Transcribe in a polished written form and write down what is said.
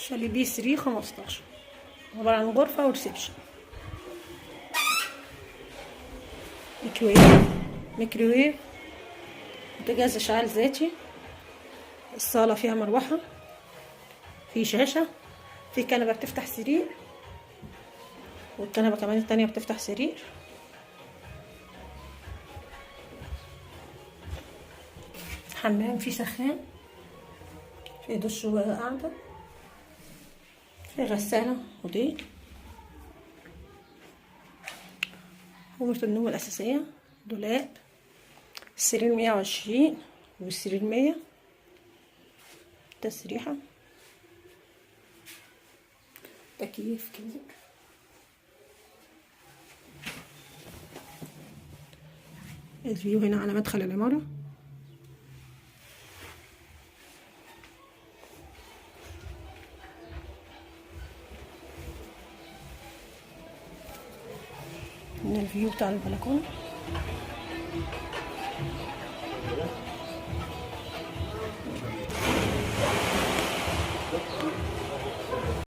شاليه بي 315 عبارة عن غرفة وريسبشن. ميكروويف، بوتاجاز اشعال ذاتي. الصالة فيها مروحة، في شاشة، في كنبة بتفتح سرير، والكنبة كمان التانية بتفتح سرير. حمام، في سخان، في دش وقاعدة، في غسالة ودي. غرفة النوم الأساسية، دولاب، السرير 120 والسرير 100، تسريحة، تكييف كبير. الفيو هنا على مدخل العمارة. هنا الفيو بتاع البلكونة.